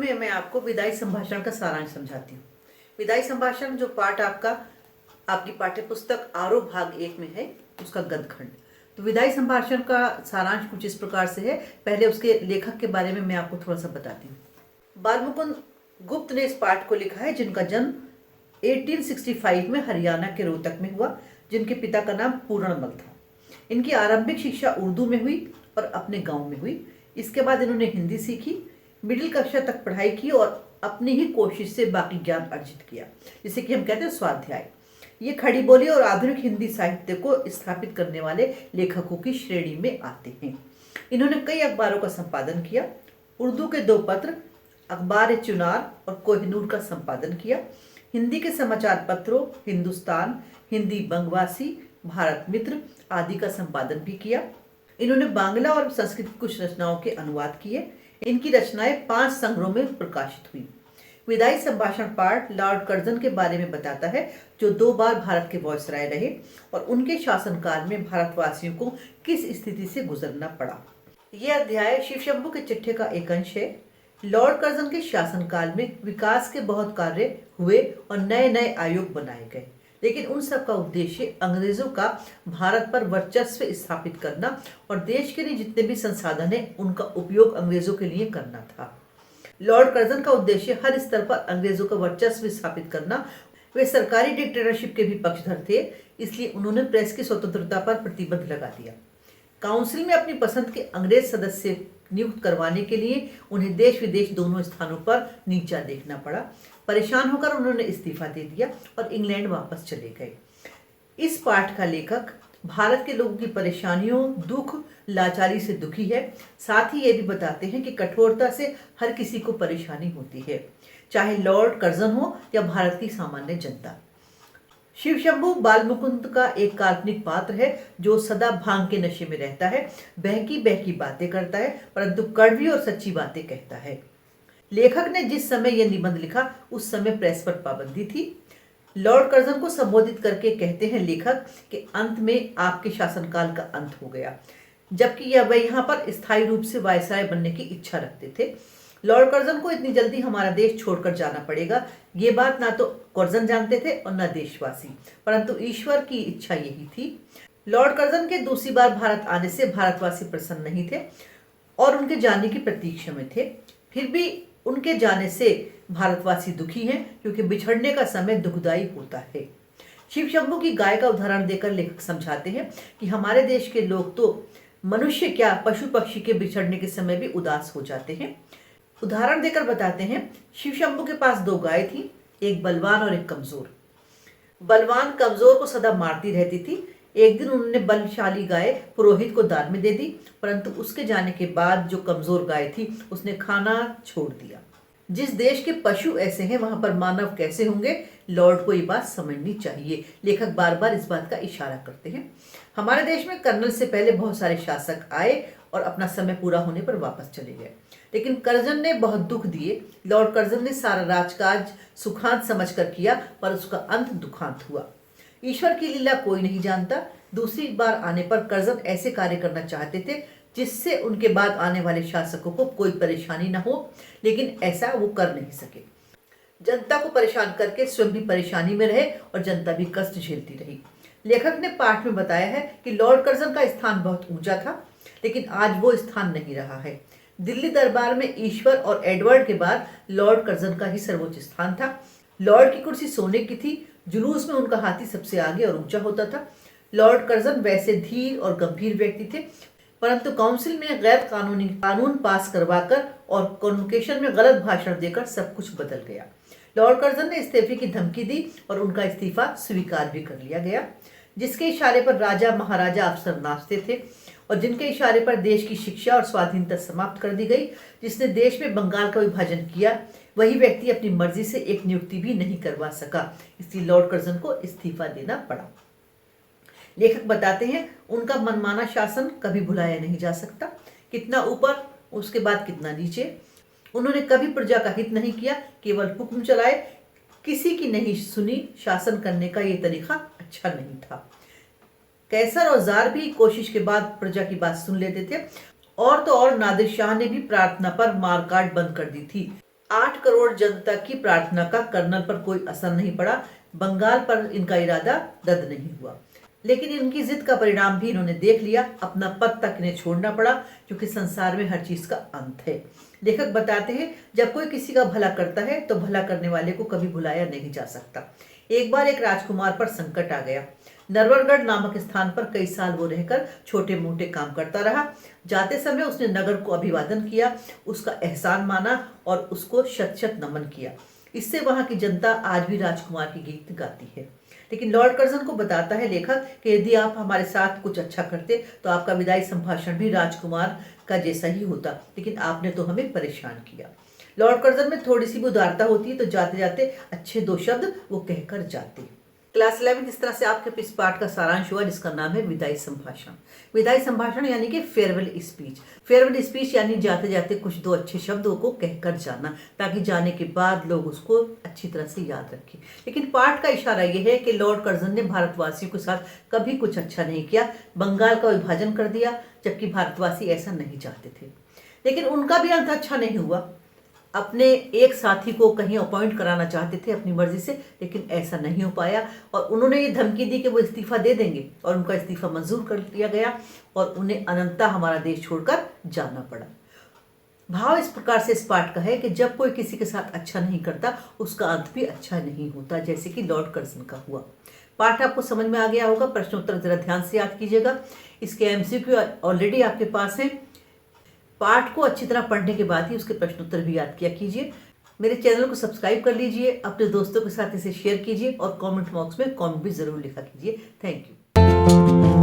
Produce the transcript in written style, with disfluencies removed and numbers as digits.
में मैं आपको विदाई संभाषण का सारांश समझाती हूँ। विदाई संभाषण जो पाठ आपकी पाठ्य पुस्तक आरोप भाग 1 में है, उसका गद्यखंड। तो विदाई संभाषण का सारांश कुछ इस प्रकार से है। पहले उसके लेखक के बारे में मैं आपको थोड़ा सा बताती हूँ। बालमुकुंद गुप्त ने इस पाठ को लिखा है, जिनका जन्म 1865 में हरियाणा के रोहतक में हुआ, जिनके पिता का नाम पूर्णमल था। इनकी आरंभिक शिक्षा उर्दू में हुई और अपने गांव में हुई। इसके बाद इन्होंने हिंदी सीखी, मिडिल कक्षा तक पढ़ाई की और अपनी ही कोशिश से बाकी ज्ञान अर्जित किया, जिसे कि हम कहते हैं स्वाध्याय। ये खड़ी बोली और आधुनिक हिंदी साहित्य को स्थापित करने वाले लेखकों की श्रेणी में आते हैं। इन्होंने कई अखबारों का संपादन किया। उर्दू के 2 पत्र अखबार-ए-चुनार और कोहिनूर का संपादन किया। हिंदी के समाचार पत्रों हिंदुस्तान, हिंदी बंगवासी, भारत मित्र आदि का संपादन भी किया। इन्होंने बांग्ला और संस्कृत की कुछ रचनाओं के अनुवाद किए। इनकी रचनाएं 5 संग्रहों में प्रकाशित हुई। विदाई संभाषण पाठ लॉर्ड कर्जन के बारे में बताता है, जो 2 बार भारत के वायसराय रहे और उनके शासनकाल में भारतवासियों को किस स्थिति से गुजरना पड़ा। यह अध्याय शिवशंभू के चिट्ठे का एक अंश है। लॉर्ड कर्जन के शासनकाल में विकास के बहुत कार्य हुए और नए नए आयोग बनाए गए, लेकिन उन सब का उद्देश्य अंग्रेजों का भारत पर वर्चस्व स्थापित करना और देश के लिए जितने भी संसाधन है उनका उपयोग अंग्रेजों के लिए करना था। लॉर्ड कर्जन का उद्देश्य हर स्तर पर अंग्रेजों का वर्चस्व स्थापित करना। वे सरकारी डिक्टेटरशिप के भी पक्षधर थे, इसलिए उन्होंने प्रेस की स्वतंत्रता पर प्रतिबंध लगा दिया। काउंसिल में अपनी पसंद के अंग्रेज सदस्य नियुक्त करवाने के लिए उन्हें देश विदेश दोनों स्थानों पर नीचा देखना पड़ा। परेशान होकर उन्होंने इस्तीफा दे दिया और इंग्लैंड वापस चले गए। इस पाठ का लेखक भारत के लोगों की परेशानियों, दुख, लाचारी से दुखी है। साथ ही ये भी बताते हैं कि कठोरता से हर किसी को परेशानी होती है, चाहे लॉर्ड कर्जन हो या भारत की सामान्य जनता। शिवशंभू बालमुकुंद का एक काल्पनिक पात्र है, जो सदा भांग के नशे में रहता है, बहकी बहकी बातें करता है, परंतु कड़वी और सच्ची बातें कहता है। लेखक ने जिस समय यह निबंध लिखा उस समय प्रेस पर पाबंदी थी। लॉर्ड कर्जन को संबोधित करके कहते हैं लेखक कि अंत में आपके शासनकाल का अंत हो गया, जबकि वह यहाँ पर स्थायी रूप से वायसराय बनने की इच्छा रखते थे। लॉर्ड कर्जन को इतनी जल्दी हमारा देश छोड़कर जाना पड़ेगा, ये बात ना तो कर्जन जानते थे और न देशवासी, परंतु ईश्वर की इच्छा यही थी। लॉर्ड कर्जन के दूसरी बार भारत आने से भारतवासी प्रसन्न नहीं थे और उनके जाने की प्रतीक्षा में थे। फिर भी उनके जाने से भारतवासी दुखी हैं, क्योंकि बिछड़ने का समय दुखदायी होता है। शिवशंभू की गाय का उदाहरण देकर लेखक समझाते हैं कि हमारे देश के लोग तो मनुष्य क्या पशु पक्षी के बिछड़ने के समय भी उदास हो जाते हैं। उदाहरण देकर बताते हैं, शिवशंभू के पास 2 गाय थी, एक बलवान और एक कमजोर। बलवान कमजोर को सदा मारती रहती थी। एक दिन उन्होंने बलशाली गाय पुरोहित को दान में दे दी, परंतु उसके जाने के बाद जो कमजोर गाय थी उसने खाना छोड़ दिया। जिस देश के पशु ऐसे हैं वहां पर मानव कैसे होंगे, लॉर्ड को ये बात समझनी चाहिए। लेखक बार बार इस बात का इशारा करते हैं। हमारे देश में कर्नल से पहले बहुत सारे शासक आए और अपना समय पूरा होने पर वापस चले गए, लेकिन कर्जन ने बहुत दुख दिए। लॉर्ड कर्जन ने सारा राजकाज सुखांत समझकर किया, पर उसका अंत दुखांत हुआ। ईश्वर की लीला कोई नहीं जानता। दूसरी बार आने पर कर्जन ऐसे कार्य करना चाहते थे जिससे उनके बाद आने वाले शासकों को कोई परेशानी न हो, लेकिन ऐसा वो कर नहीं सके। जनता को परेशान करके स्वयं भी परेशानी में रहे और जनता भी कष्ट झेलती रही। लेखक ने पाठ में बताया है कि लॉर्ड कर्जन का स्थान बहुत ऊंचा था, लेकिन आज वो स्थान नहीं रहा है। दिल्ली दरबार में ईश्वर और एडवर्ड के बाद लॉर्ड कर्जन का ही सर्वोच्च स्थान था। लॉर्ड की कुर्सी सोने की थी। जुलूस में उनका हाथी सबसे आगे और ऊंचा होता था। लॉर्ड कर्जन वैसे धीर और गंभीर व्यक्ति थे, परंतु काउंसिल में गैर कानूनी कानून पास करवाकर और कॉन्वोकेशन में गलत भाषण देकर सब कुछ बदल गया। लॉर्ड कर्जन ने इस्तीफे की धमकी दी और उनका इस्तीफा स्वीकार भी कर लिया गया। जिसके इशारे पर राजा महाराजा अफसर नाचते थे और जिनके इशारे पर देश की शिक्षा और स्वाधीनता समाप्त कर दी गई, जिसने देश में बंगाल का विभाजन किया, वही व्यक्ति अपनी मर्जी से एक नियुक्ति भी नहीं करवा सका। इसलिए लॉर्ड कर्जन को इस्तीफा देना पड़ा। लेखक बताते हैं, उनका मनमाना शासन कभी भुलाया नहीं जा सकता। कितना ऊपर उसके बाद कितना नीचे। उन्होंने कभी प्रजा का हित नहीं किया, केवल हुक्म चलाए, किसी की नहीं सुनी। शासन करने का ये तरीका अच्छा नहीं था। कैसर और जार भी कोशिश के बाद प्रजा की बात सुन लेते थे। और तो और नादिर शाह ने भी प्रार्थना पर मारकाट बंद कर दी थी। 8 करोड़ जनता की प्रार्थना का कर्नल पर कोई असर नहीं पड़ा। बंगाल पर इनका इरादा रद्द नहीं हुआ, लेकिन इनकी जिद का परिणाम भी इन्होंने देख लिया। अपना पद तक इन्हें छोड़ना पड़ा, क्योंकि संसार में हर चीज का अंत है। लेखक बताते हैं, जब कोई किसी का भला करता है तो भला करने वाले को कभी भुलाया नहीं जा सकता। एक बार एक राजकुमार पर संकट आ गया। नरवरगढ़ नामक स्थान पर कई साल वो रहकर छोटे मोटे काम करता रहा। जाते समय उसने नगर को अभिवादन किया, उसका एहसान माना और उसको शत शत नमन किया। इससे वहां की जनता आज भी राजकुमार की गीत गाती है। लेकिन लॉर्ड कर्जन को बताता है लेखक कि यदि आप हमारे साथ कुछ अच्छा करते तो आपका विदाई संभाषण भी राजकुमार का जैसा ही होता, लेकिन आपने तो हमें परेशान किया। लॉर्ड कर्जन में थोड़ी सी भी उदारता होती है तो जाते जाते अच्छे 2 शब्द वो कहकर जाते। क्लास 11 इस तरह से आपके इस पाठ का सारांश हुआ, जिसका नाम है विदाई संभाषण। विदाई संभाषण यानी कि फेयरवेल स्पीच। फेयरवेल स्पीच यानी जाते जाते कुछ 2 अच्छे शब्दों को कहकर जाना, ताकि जाने के बाद लोग उसको अच्छी तरह से याद रखें। लेकिन पाठ का इशारा यह है कि लॉर्ड कर्जन ने भारतवासियों के साथ कभी कुछ अच्छा नहीं किया, बंगाल का विभाजन कर दिया, जबकि भारतवासी ऐसा नहीं चाहते थे। लेकिन उनका भी अंत अच्छा नहीं हुआ। अपने एक साथी को कहीं अपॉइंट कराना चाहते थे अपनी मर्जी से, लेकिन ऐसा नहीं हो पाया और उन्होंने ये धमकी दी कि वो इस्तीफा दे देंगे, और उनका इस्तीफा मंजूर कर लिया गया और उन्हें अनंतता हमारा देश छोड़कर जाना पड़ा। भाव इस प्रकार से इस पाठ का है कि जब कोई किसी के साथ अच्छा नहीं करता, उसका अंत भी अच्छा नहीं होता, जैसे कि लॉर्ड कर्जन का हुआ। पाठ आपको समझ में आ गया होगा। प्रश्नोत्तर जरा ध्यान से याद कीजिएगा। इसके एमसीक्यू ऑलरेडी आपके पास है। पाठ को अच्छी तरह पढ़ने के बाद ही उसके प्रश्नोत्तर भी याद किया कीजिए। मेरे चैनल को सब्सक्राइब कर लीजिए, अपने दोस्तों के साथ इसे शेयर कीजिए और कमेंट बॉक्स में कमेंट भी जरूर लिखा कीजिए। Thank you.